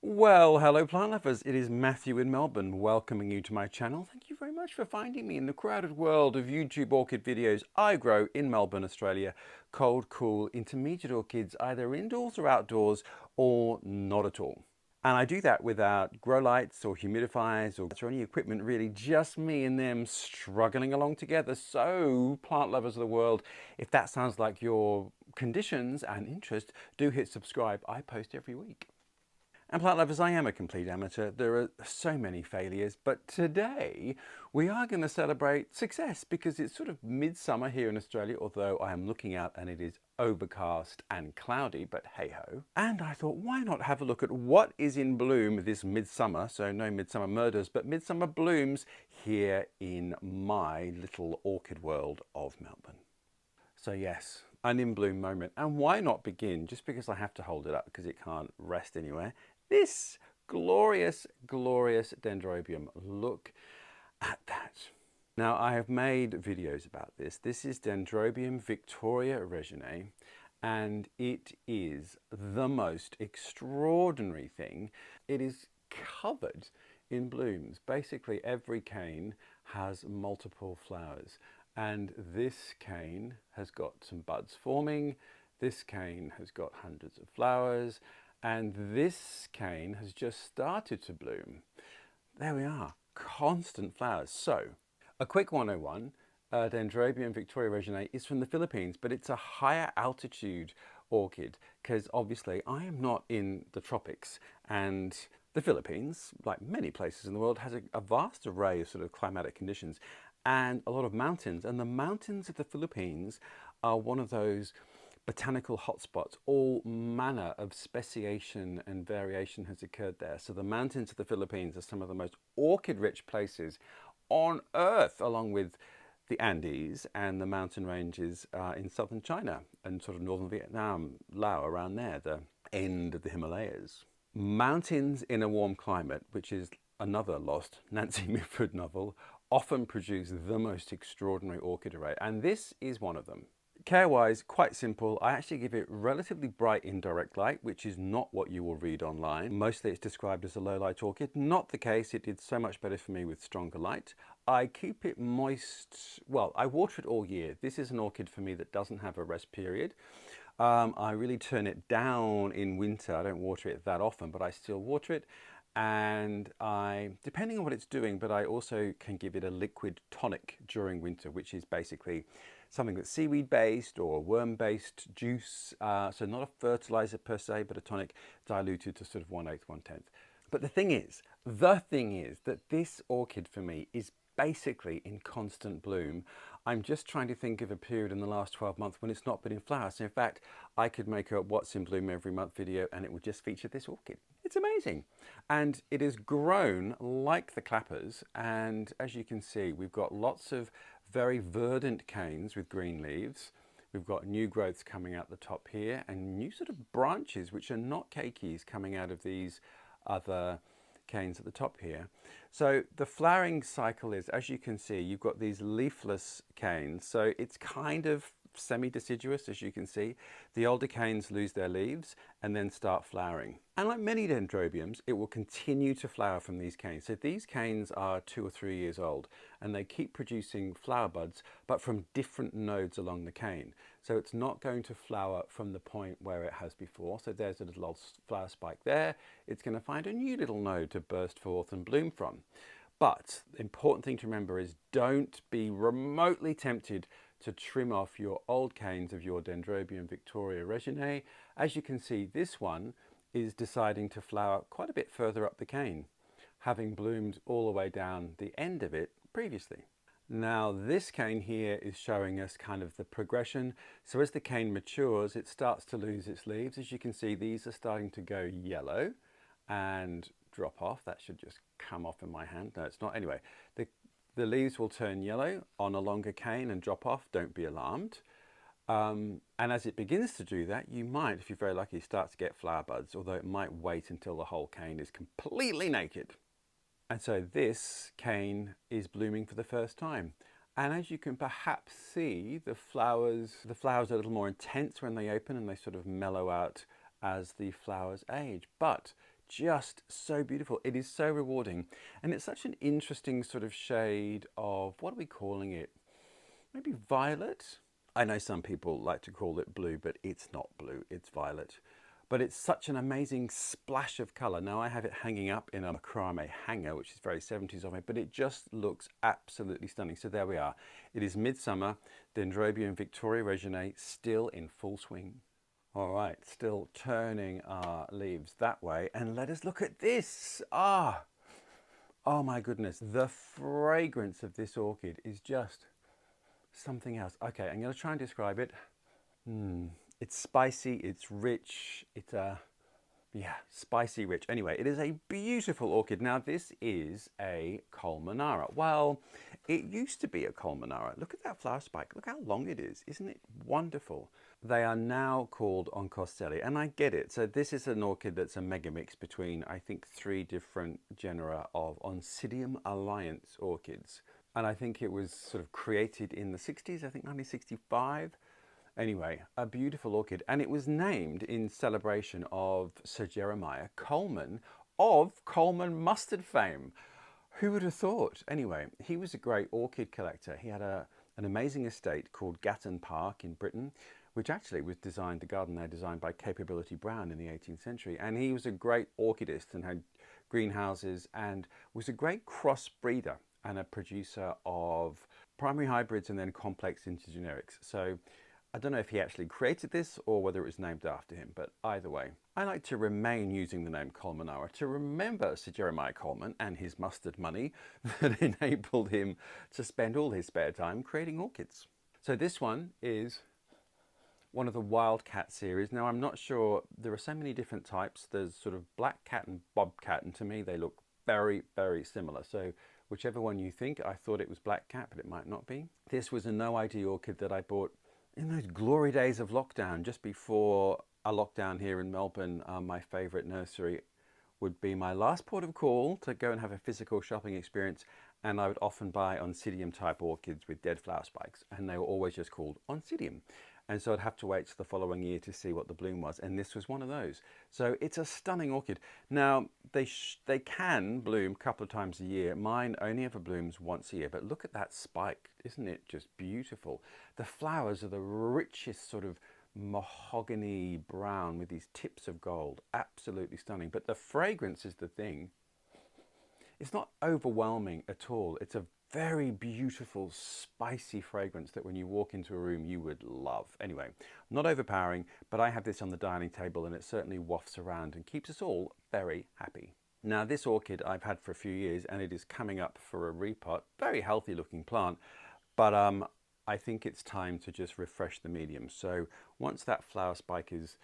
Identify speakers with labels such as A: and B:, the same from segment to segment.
A: Well, hello plant lovers, it is Matthew in Melbourne welcoming you to my channel. Thank you very much for finding me in the crowded world of YouTube orchid videos I grow in Melbourne, Australia. Cold, cool, intermediate orchids, either indoors or outdoors, or not at all. And I do that without grow lights or humidifiers or any equipment, really, just me and them struggling along together. So, plant lovers of the world, if that sounds like your conditions and interest, do hit subscribe. I post every week. And plant lovers, I am a complete amateur. There are so many failures, but today we are going to celebrate success because it's sort of midsummer here in Australia, although I am looking out and it is overcast and cloudy, but hey ho. And I thought, why not have a look at what is in bloom this midsummer? So no midsummer murders, but midsummer blooms here in my little orchid world of Melbourne. So yes, an in bloom moment. And why not begin, just because I have to hold it up because it can't rest anywhere, this glorious, glorious Dendrobium. Look at that. Now I have made videos about this. This is Dendrobium victoriae-reginae, and it is the most extraordinary thing. It is covered in blooms. Basically every cane has multiple flowers, and this cane has got some buds forming, this cane has got hundreds of flowers, and this cane has just started to bloom. There we are, constant flowers. So, a quick 101, Dendrobium victoriae-reginae is from the Philippines, but it's a higher altitude orchid because obviously I am not in the tropics, and the Philippines, like many places in the world, has a vast array of sort of climatic conditions and a lot of mountains. And the mountains of the Philippines are one of those botanical hotspots. All manner of speciation and variation has occurred there. So the mountains of the Philippines are some of the most orchid-rich places on earth, along with the Andes and the mountain ranges in southern China and sort of northern Vietnam, Laos, around there, the end of the Himalayas. Mountains in a warm climate, which is another lost Nancy Mitford novel, often produce the most extraordinary orchid array, and this is one of them. Care-wise, quite simple. I actually give it relatively bright indirect light, which is not what you will read online. Mostly it's described as a low light orchid. Not the case. It did so much better for me with stronger light. I keep it moist. Well, I water it all year. This is an orchid for me that doesn't have a rest period. I really turn it down in winter. I don't water it that often, but I still water it. And depending on what it's doing, but I also can give it a liquid tonic during winter, which is basically something that's seaweed based or worm based juice. So not a fertilizer per se, but a tonic diluted to sort of 1/8, 1/10. But the thing is that this orchid for me is basically in constant bloom. I'm just trying to think of a period in the last 12 months when it's not been in flower. So in fact, I could make a what's in bloom every month video and it would just feature this orchid. It's amazing. And it has grown like the clappers. And as you can see, we've got lots of very verdant canes with green leaves. We've got new growths coming out the top here and new sort of branches, which are not keikis, coming out of these other canes at the top here. So the flowering cycle is, as you can see, you've got these leafless canes. So it's kind of semi-deciduous, as you can see. The older canes lose their leaves and then start flowering. And like many dendrobiums, it will continue to flower from these canes. So these canes are 2 or 3 years old and they keep producing flower buds, but from different nodes along the cane. So it's not going to flower from the point where it has before. So there's a little old flower spike there. It's going to find a new little node to burst forth and bloom from. But the important thing to remember is don't be remotely tempted to trim off your old canes of your Dendrobium victoriae-reginae. As you can see, this one is deciding to flower quite a bit further up the cane, having bloomed all the way down the end of it previously. Now this cane here is showing us kind of the progression. So as the cane matures, it starts to lose its leaves. As you can see, these are starting to go yellow and drop off. That should just come off in my hand. No, it's not. Anyway, the leaves will turn yellow on a longer cane and drop off. Don't be alarmed. And as it begins to do that, you might, if you're very lucky, start to get flower buds, although it might wait until the whole cane is completely naked. And so this cane is blooming for the first time. And as you can perhaps see, the flowers are a little more intense when they open and they sort of mellow out as the flowers age. But just so beautiful. It is so rewarding. And it's such an interesting sort of shade of, what are we calling it? Maybe violet? I know some people like to call it blue, but it's not blue, it's violet. But it's such an amazing splash of colour. Now I have it hanging up in a macrame hanger, which is very 70s of me, but it just looks absolutely stunning. So there we are. It is midsummer, Dendrobium victoriae-reginae still in full swing. All right, still turning our leaves that way. And let us look at this. Oh my goodness. The fragrance of this orchid is just something else. Okay, I'm going to try and describe it. It's spicy, it's rich, it's yeah, spicy rich. Anyway, it is a beautiful orchid. Now this is a Colmanara. Well, it used to be a Colmanara. Look at that flower spike. Look how long it is. Isn't it wonderful? They are now called Oncostele, and I get it. So this is an orchid that's a mega mix between, I think, 3 different genera of Oncidium alliance orchids. And I think it was sort of created in the 60s, I think 1965. Anyway, a beautiful orchid, and it was named in celebration of Sir Jeremiah Colman of Colman mustard fame. Who would have thought? Anyway, he was a great orchid collector. He had an amazing estate called Gatton Park in Britain, which actually was designed, the garden there, designed by Capability Brown in the 18th century. And he was a great orchidist and had greenhouses and was a great cross breeder and a producer of primary hybrids and then complex intergenerics. So I don't know if he actually created this or whether it was named after him, but either way, I like to remain using the name Colmanara to remember Sir Jeremiah Colman and his mustard money that enabled him to spend all his spare time creating orchids. So this one is one of the Wildcat series. Now I'm not sure, there are so many different types. There's sort of black cat and bobcat, and to me they look very, very similar. So whichever one you think, I thought it was black cat, but it might not be. This was a no ID orchid that I bought in those glory days of lockdown, just before a lockdown here in Melbourne. My favourite nursery would be my last port of call to go and have a physical shopping experience, and I would often buy Oncidium type orchids with dead flower spikes, and they were always just called Oncidium. And so I'd have to wait till the following year to see what the bloom was, and this was one of those. So it's a stunning orchid. Now they can bloom a couple of times a year. Mine only ever blooms once a year, but look at that spike. Isn't it just beautiful? The flowers are the richest sort of mahogany brown with these tips of gold. Absolutely stunning. But the fragrance is the thing. It's not overwhelming at all. It's a very beautiful, spicy fragrance that when you walk into a room, you would love. Anyway, not overpowering, but I have this on the dining table and it certainly wafts around and keeps us all very happy. Now, this orchid I've had for a few years and it is coming up for a repot. Very healthy looking plant, but I think it's time to just refresh the medium. So once that flower spike is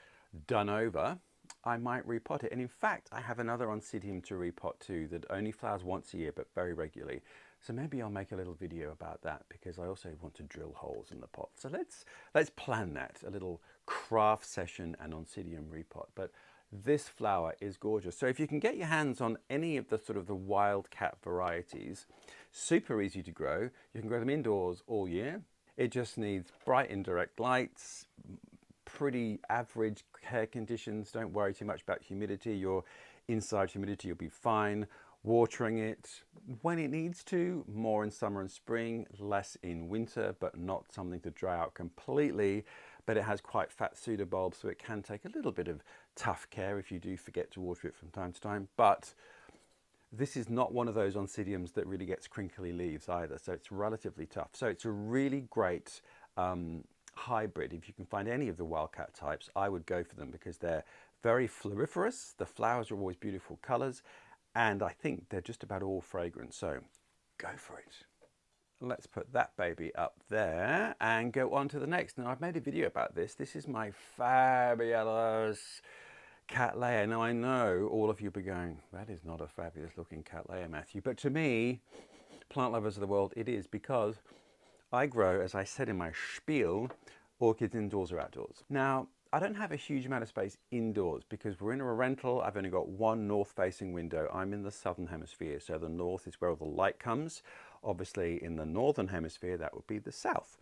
A: done over, I might repot it. And in fact, I have another Oncidium to repot too that only flowers once a year, but very regularly. So maybe I'll make a little video about that because I also want to drill holes in the pot. So let's plan that, a little craft session and Oncidium repot. But this flower is gorgeous. So if you can get your hands on any of the sort of the Wildcat varieties, super easy to grow. You can grow them indoors all year. It just needs bright indirect lights, pretty average care conditions. Don't worry too much about humidity. Your inside humidity, you'll be fine. Watering it when it needs to, more in summer and spring, less in winter, but not something to dry out completely. But it has quite fat pseudobulbs, so it can take a little bit of tough care if you do forget to water it from time to time. But this is not one of those Oncidiums that really gets crinkly leaves either, so it's relatively tough. So it's a really great hybrid. If you can find any of the Wildcat types, I would go for them because they're very floriferous. The flowers are always beautiful colors. And I think they're just about all fragrant, so go for it. Let's put that baby up there and go on to the next. Now, I've made a video about this. This is my fabulous Catlay. Now, I know all of you will be going, that is not a fabulous looking Catlay, Matthew. But to me, plant lovers of the world, it is, because I grow, as I said in my spiel, orchids indoors or outdoors. Now, I don't have a huge amount of space indoors because we're in a rental. I've only got one north-facing window. I'm in the southern hemisphere, so the north is where all the light comes. Obviously, in the northern hemisphere, that would be the south.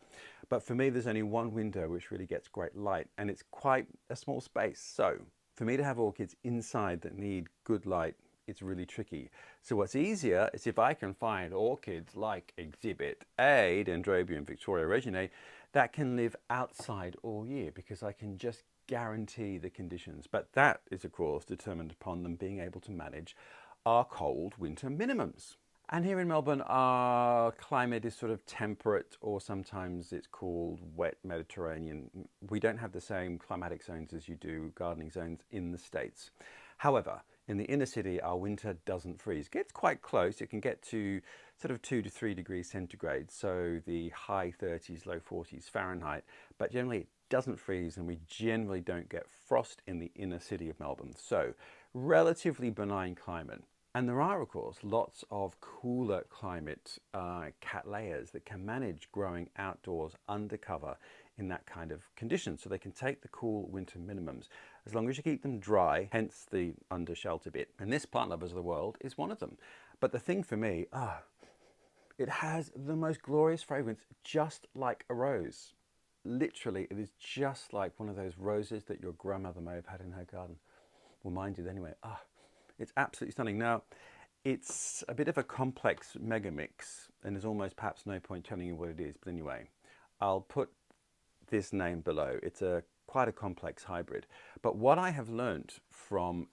A: But for me, there's only one window which really gets great light, and it's quite a small space. So For me to have orchids inside that need good light, it's really tricky. So what's easier is if I can find orchids like Exhibit A, Dendrobium victoriae-reginae, that can live outside all year because I can just guarantee the conditions. But that is, of course, determined upon them being able to manage our cold winter minimums. And here in Melbourne, our climate is sort of temperate, or sometimes it's called wet Mediterranean. We don't have the same climatic zones as you do gardening zones in the States. However, in the inner city, our winter doesn't freeze. It gets quite close. It can get to sort of 2 to 3 degrees centigrade, so the high 30s, low 40s Fahrenheit. But generally, it doesn't freeze, and we generally don't get frost in the inner city of Melbourne. So, relatively benign climate. And there are, of course, lots of cooler climate Cattleyas that can manage growing outdoors undercover in that kind of condition. So they can take the cool winter minimums as long as you keep them dry, hence the under shelter bit. And this, Plant Lovers of the World, is one of them. But the thing for me, it has the most glorious fragrance, just like a rose. Literally, it is just like one of those roses that your grandmother may have had in her garden. Well, mine did anyway. It's absolutely stunning. Now, it's a bit of a complex mega mix, and there's almost perhaps no point telling you what it is. But anyway, I'll put this name below. It's quite a complex hybrid. But what I have learned from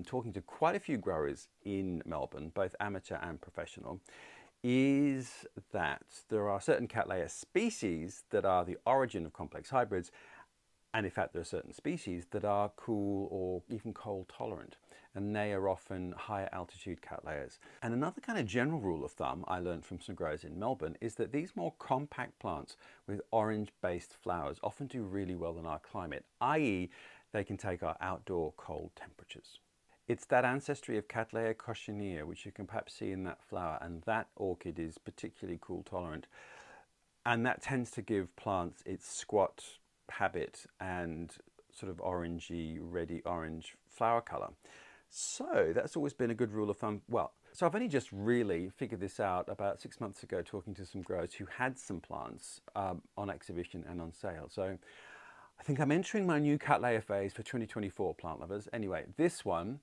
A: talking to quite a few growers in Melbourne, both amateur and professional, is that there are certain Cattleya species that are the origin of complex hybrids. And in fact, there are certain species that are cool or even cold tolerant, and they are often higher altitude Cattleyas. And another kind of general rule of thumb I learned from some growers in Melbourne is that these more compact plants with orange-based flowers often do really well in our climate, i.e. they can take our outdoor cold temperatures. It's that ancestry of Cattleya coccinea, which you can perhaps see in that flower, and that orchid is particularly cool tolerant. And that tends to give plants its squat habit and sort of orangey, reddy orange flower color. So that's always been a good rule of thumb. Well, so I've only just really figured this out about 6 months ago, talking to some growers who had some plants on exhibition and on sale. So I think I'm entering my new Cattleya phase for 2024, Plant Lovers. Anyway, this one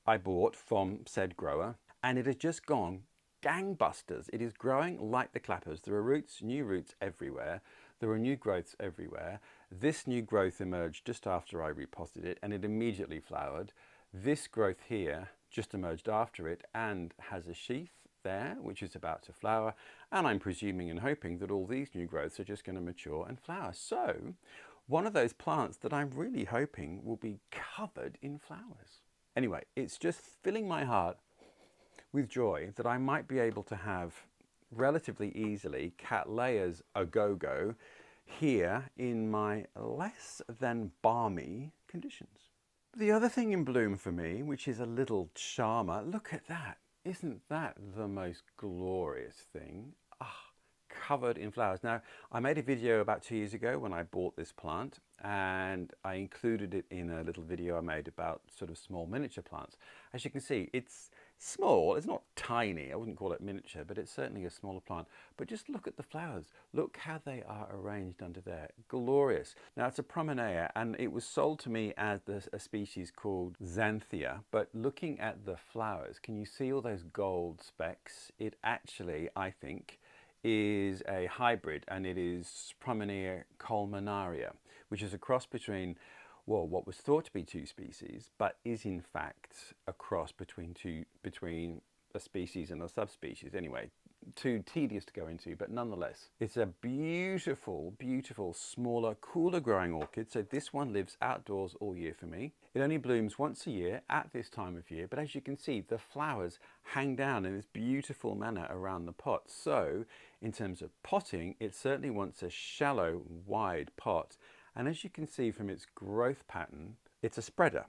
A: I bought from said grower, and it has just gone gangbusters. It is growing like the clappers. There are roots, new roots everywhere. There are new growths everywhere. This new growth emerged just after I repotted it, and it immediately flowered. This growth here just emerged after it and has a sheath there, which is about to flower. And I'm presuming and hoping that all these new growths are just going to mature and flower. So one of those plants that I'm really hoping will be covered in flowers. Anyway, it's just filling my heart with joy that I might be able to have relatively easily Cattleyas a go-go here in my less than balmy conditions. The other thing in bloom for me, which is a little Charma, look at that. Isn't that the most glorious thing? Covered in flowers. Now, I made a video about 2 years ago when I bought this plant, and I included it in a little video I made about sort of small miniature plants. As you can see, it's small. It's not tiny. I wouldn't call it miniature, but it's certainly a smaller plant. But just look at the flowers. Look how they are arranged under there. Glorious. Now, it's a Promenaea, and it was sold to me as a species called Xanthia. But looking at the flowers, can you see all those gold specks? It actually, I think, is a hybrid, and it is Promenaea Colmaniana, which is a cross between, well, what was thought to be two species, but is in fact a cross between a species and a subspecies. Anyway, too tedious to go into, but nonetheless, it's a beautiful, beautiful, smaller, cooler growing orchid. So this one lives outdoors all year for me. It only blooms once a year at this time of year, but as you can see, the flowers hang down in this beautiful manner around the pot. So in terms of potting, it certainly wants a shallow, wide pot. And as you can see from its growth pattern, it's a spreader.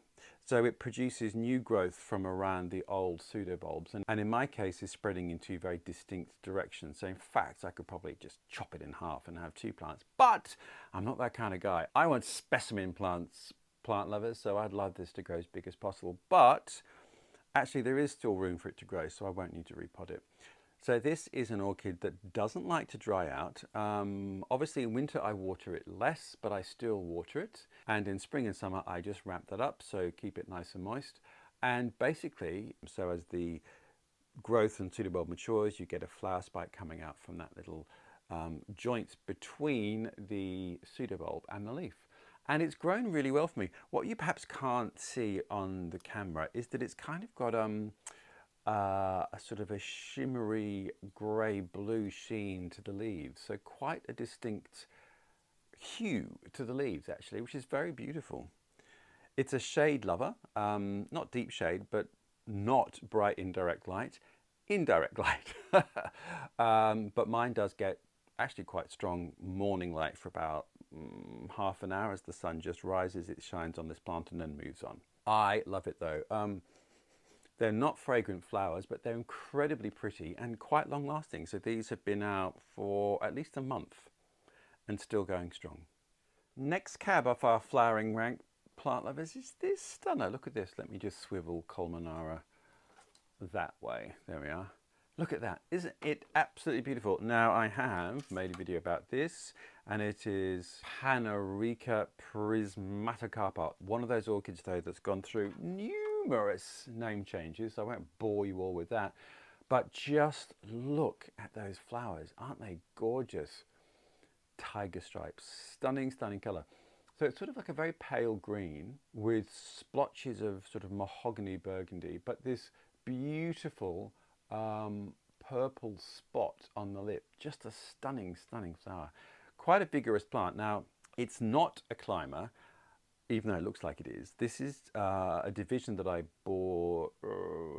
A: So it produces new growth from around the old pseudobulbs, and in my case is spreading in two very distinct directions. So in fact, I could probably just chop it in half and have two plants, but I'm not that kind of guy. I want specimen plants, Plant Lovers, so I'd love this to grow as big as possible, but actually there is still room for it to grow, so I won't need to repot it. So this is an orchid that doesn't like to dry out. Obviously in winter I water it less, but I still water it. And in spring and summer I just ramp that up, so keep it nice and moist. And basically, so as the growth and pseudobulb matures, you get a flower spike coming out from that little joint between the pseudobulb and the leaf. And it's grown really well for me. What you perhaps can't see on the camera is that it's kind of got a sort of a shimmery grey-blue sheen to the leaves. So quite a distinct hue to the leaves, actually, which is very beautiful. It's a shade lover, not deep shade, but not bright indirect light. Indirect light. But mine does get actually quite strong morning light for about half an hour. As the sun just rises, it shines on this plant and then moves on. I love it though. They're not fragrant flowers, but they're incredibly pretty and quite long lasting. So these have been out for at least a month and still going strong. Next cab off our flowering rank, plant lovers, is this stunner. Look at this. Let me just swivel Colmanara that way. There we are. Look at that. Isn't it absolutely beautiful? Now I have made a video about this, and it is Panarica prismatocarpa. One of those orchids though that's gone through numerous name changes. I won't bore you all with that, but just look at those flowers. Aren't they gorgeous? Tiger stripes, stunning, stunning color. So it's sort of like a very pale green with splotches of sort of mahogany burgundy, but this beautiful purple spot on the lip. Just a stunning, stunning flower. Quite a vigorous plant. Now, it's not a climber, even though it looks like it is. This is a division that I bought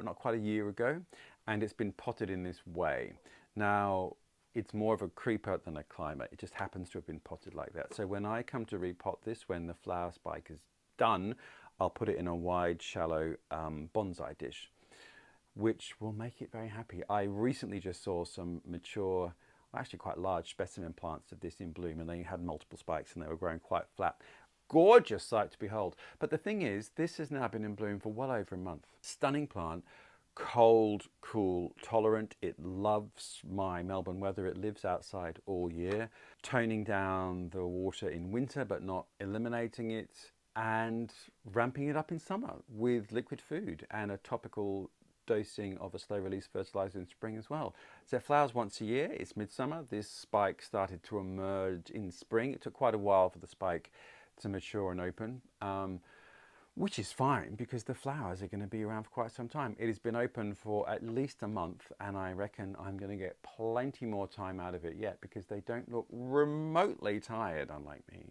A: not quite a year ago, and it's been potted in this way. Now, it's more of a creeper than a climber. It just happens to have been potted like that. So when I come to repot this, when the flower spike is done, I'll put it in a wide, shallow bonsai dish, which will make it very happy. I recently just saw some mature, actually quite large specimen plants of this in bloom, and they had multiple spikes and they were growing quite flat. Gorgeous sight to behold. But the thing is, this has now been in bloom for well over a month. Stunning plant, cold, cool, tolerant. It loves my Melbourne weather. It lives outside all year, toning down the water in winter, but not eliminating it, and ramping it up in summer with liquid food and a topical dosing of a slow release fertilizer in spring as well. So it flowers once a year. It's midsummer. This spike started to emerge in spring. It took quite a while for the spike to mature and open, which is fine because the flowers are going to be around for quite some time. It has been open for at least a month, and I reckon I'm going to get plenty more time out of it yet because they don't look remotely tired, unlike me.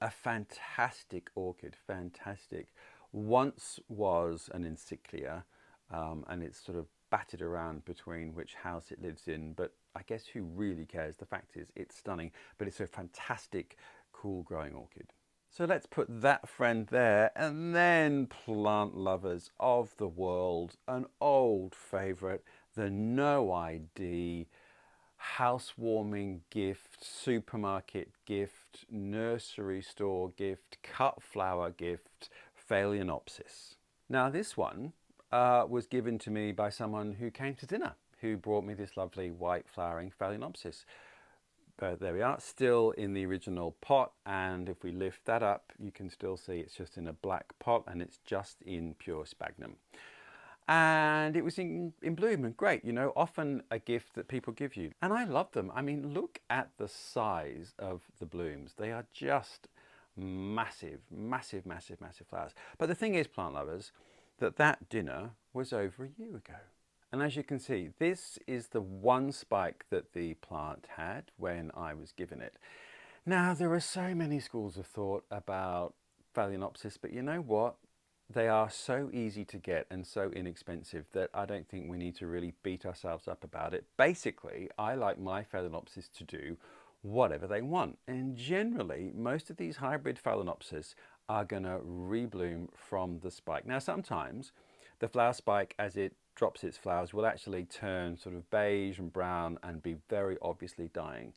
A: A fantastic orchid, fantastic. Once was an encyclia, and it's sort of battered around between which house it lives in, but I guess who really cares? The fact is it's stunning, but it's a fantastic, cool growing orchid. So let's put that friend there, and then plant lovers of the world, an old favorite, the no ID housewarming gift, supermarket gift, nursery store gift, cut flower gift, Phalaenopsis. Now this one was given to me by someone who came to dinner, who brought me this lovely white flowering Phalaenopsis. There we are, still in the original pot, and if we lift that up, you can still see it's just in a black pot and it's just in pure sphagnum. And it was in bloom, and great, you know, often a gift that people give you. And I love them. I mean, look at the size of the blooms. They are just massive, massive, massive, massive flowers. But the thing is, plant lovers, that dinner was over a year ago. And as you can see, this is the one spike that the plant had when I was given it. Now, there are so many schools of thought about Phalaenopsis, but you know what? They are so easy to get and so inexpensive that I don't think we need to really beat ourselves up about it. Basically, I like my Phalaenopsis to do whatever they want. And generally, most of these hybrid Phalaenopsis are going to rebloom from the spike. Now, sometimes the flower spike, as it drops its flowers, will actually turn sort of beige and brown and be very obviously dying.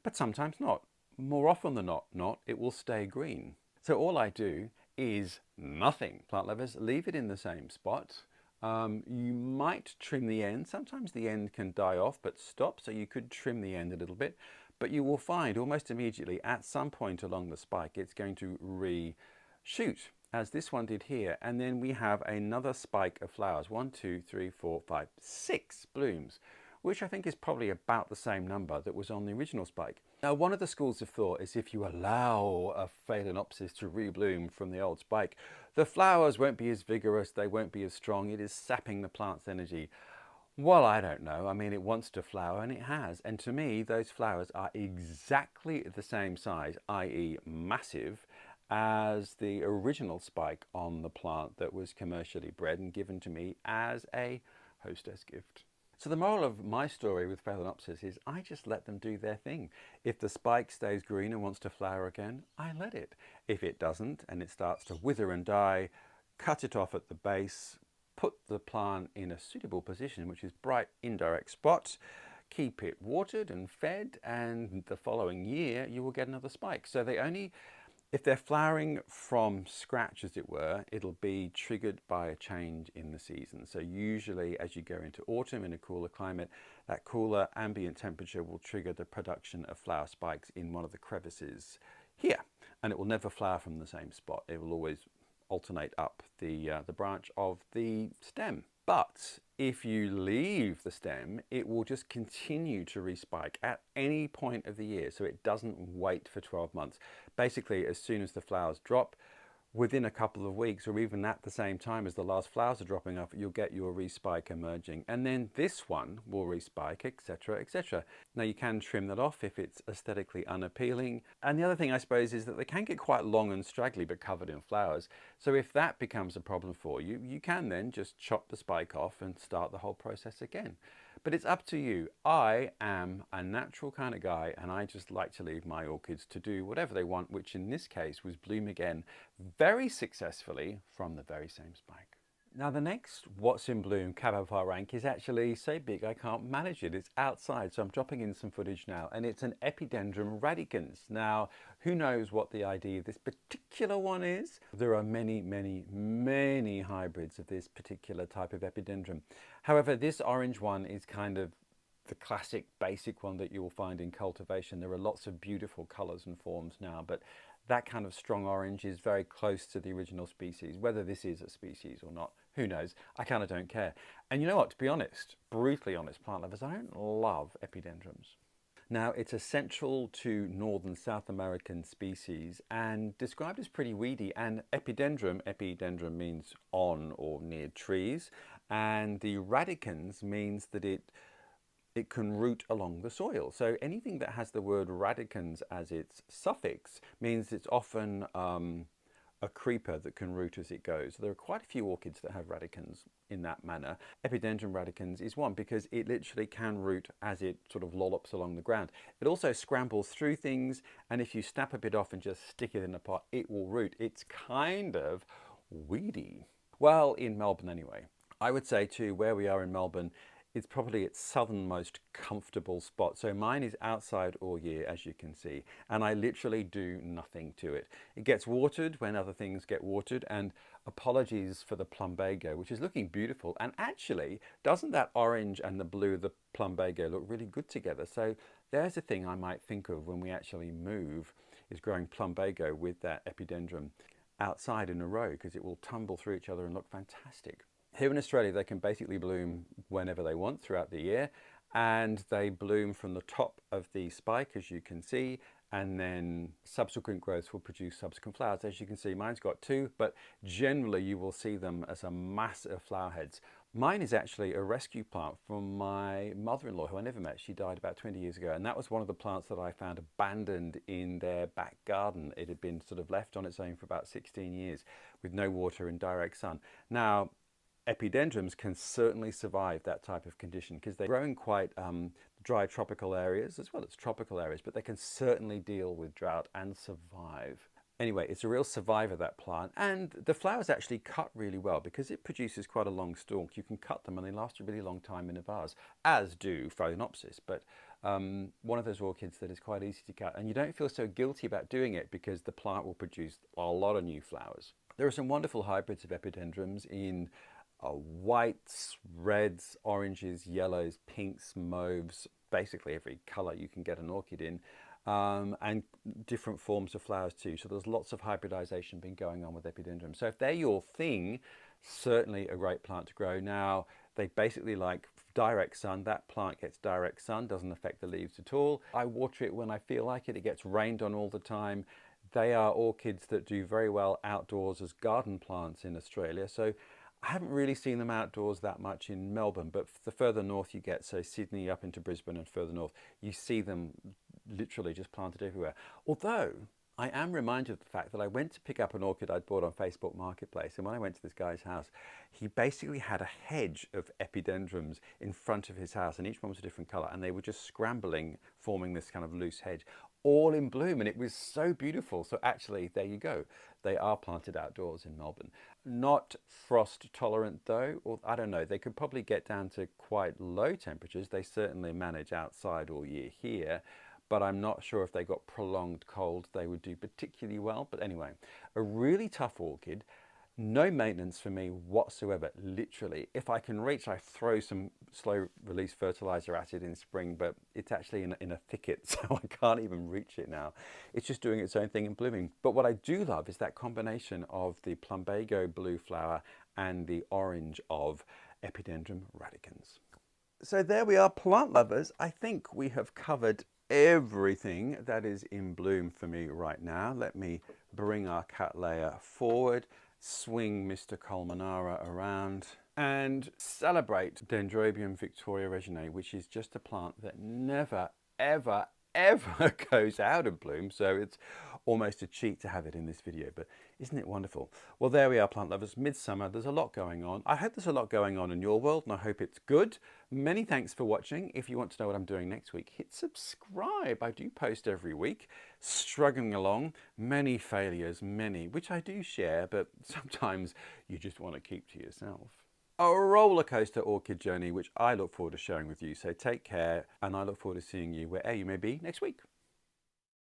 A: But sometimes not. More often than not, it will stay green. So all I do is nothing, plant lovers. Leave it in the same spot. You might trim the end. Sometimes the end can die off but stop, so you could trim the end a little bit. But you will find almost immediately at some point along the spike it's going to reshoot, as this one did here. And then we have another spike of flowers. 1, 2, 3, 4, 5, 6 blooms, which I think is probably about the same number that was on the original spike. Now, one of the schools of thought is if you allow a Phalaenopsis to rebloom from the old spike, the flowers won't be as vigorous, they won't be as strong, it is sapping the plant's energy. Well, I don't know. I mean, it wants to flower, and it has. And to me, those flowers are exactly the same size, i.e. massive, as the original spike on the plant that was commercially bred and given to me as a hostess gift. So the moral of my story with Phalaenopsis is I just let them do their thing. If the spike stays green and wants to flower again, I let it. If it doesn't and it starts to wither and die, cut it off at the base, put the plant in a suitable position, which is bright indirect spot, keep it watered and fed, and the following year you will get another spike. So they only, if they're flowering from scratch, as it were, it'll be triggered by a change in the season. So usually as you go into autumn in a cooler climate, that cooler ambient temperature will trigger the production of flower spikes in one of the crevices here. And it will never flower from the same spot. It will always alternate up the branch of the stem. But if you leave the stem, it will just continue to respike at any point of the year. So it doesn't wait for 12 months. Basically, as soon as the flowers drop, within a couple of weeks, or even at the same time as the last flowers are dropping off, you'll get your respike emerging. And then this one will respike, etc., etc. Now you can trim that off if it's aesthetically unappealing. And the other thing I suppose is that they can get quite long and straggly but covered in flowers. So if that becomes a problem for you, you can then just chop the spike off and start the whole process again. But it's up to you. I am a natural kind of guy, and I just like to leave my orchids to do whatever they want, which in this case was bloom again very successfully from the very same spike. Now the next What's in Bloom Cabbage rank is actually so big I can't manage it. It's outside, so I'm dropping in some footage now, and it's an Epidendrum radicans. Now, who knows what the ID of this particular one is? There are many, many, many hybrids of this particular type of Epidendrum. However, this orange one is kind of the classic basic one that you will find in cultivation. There are lots of beautiful colors and forms now, but that kind of strong orange is very close to the original species. Whether this is a species or not, who knows? I kind of don't care. And you know what, to be honest, brutally honest plant lovers, I don't love epidendrums. Now, it's a central to northern South American species and described as pretty weedy. And epidendrum means on or near trees, and the radicans means that it can root along the soil. So anything that has the word radicans as its suffix means it's often a creeper that can root as it goes. There are quite a few orchids that have radicans in that manner. Epidendrum radicans is one because it literally can root as it sort of lollops along the ground. It also scrambles through things, and if you snap a bit off and just stick it in a pot, it will root. It's kind of weedy. Well, in Melbourne anyway. I would say too, where we are in Melbourne, it's probably its southernmost comfortable spot. So mine is outside all year, as you can see, and I literally do nothing to it. It gets watered when other things get watered, and apologies for the plumbago, which is looking beautiful. And actually, doesn't that orange and the blue of the plumbago look really good together? So there's a thing I might think of when we actually move, is growing plumbago with that epidendrum outside in a row, because it will tumble through each other and look fantastic. Here in Australia, they can basically bloom whenever they want throughout the year, and they bloom from the top of the spike, as you can see, and then subsequent growths will produce subsequent flowers. As you can see, mine's got 2, but generally you will see them as a mass of flower heads. Mine is actually a rescue plant from my mother-in-law, who I never met. She died about 20 years ago, and that was one of the plants that I found abandoned in their back garden. It had been sort of left on its own for about 16 years with no water and direct sun. Now, epidendrums can certainly survive that type of condition because they grow in quite dry tropical areas as well as tropical areas, but they can certainly deal with drought and survive. Anyway, it's a real survivor, that plant, and the flowers actually cut really well because it produces quite a long stalk. You can cut them and they last a really long time in a vase, as do Phalaenopsis, but one of those orchids that is quite easy to cut, and you don't feel so guilty about doing it because the plant will produce a lot of new flowers. There are some wonderful hybrids of epidendrums in are whites, reds, oranges, yellows, pinks, mauves, basically every colour you can get an orchid in, and different forms of flowers too. So there's lots of hybridization been going on with Epidendrum. So if they're your thing, certainly a great plant to grow. Now, they basically like direct sun. That plant gets direct sun, doesn't affect the leaves at all. I water it when I feel like it. It gets rained on all the time. They are orchids that do very well outdoors as garden plants in Australia. So I haven't really seen them outdoors that much in Melbourne, but the further north you get, so Sydney up into Brisbane and further north, you see them literally just planted everywhere. Although I am reminded of the fact that I went to pick up an orchid I'd bought on Facebook Marketplace, and when I went to this guy's house, he basically had a hedge of epidendrums in front of his house, and each one was a different colour, and they were just scrambling, forming this kind of loose hedge, all in bloom, and it was so beautiful. So actually, there you go. They are planted outdoors in Melbourne. Not frost tolerant though, or I don't know, they could probably get down to quite low temperatures. They certainly manage outside all year here, but I'm not sure if they got prolonged cold, they would do particularly well. But anyway, a really tough orchid. No maintenance for me whatsoever, literally. If I can reach, I throw some slow release fertilizer at it in spring, but it's actually in a thicket, so I can't even reach it now. It's just doing its own thing and blooming. But what I do love is that combination of the plumbago blue flower and the orange of Epidendrum radicans. So there we are, plant lovers. I think we have covered everything that is in bloom for me right now. Let me bring our Catlay forward, swing Mr. Colmanara around, and celebrate Dendrobium victoriae-reginae, which is just a plant that never, ever, ever goes out of bloom. So it's almost a cheat to have it in this video, but isn't it wonderful? Well, there we are, plant lovers. Midsummer, there's a lot going on. I hope there's a lot going on in your world, and I hope it's good. Many thanks for watching. If you want to know what I'm doing next week, hit subscribe. I do post every week, struggling along, many failures, many, which I do share, but sometimes you just want to keep to yourself. A roller coaster orchid journey, which I look forward to sharing with you. So take care, and I look forward to seeing you wherever you may be next week.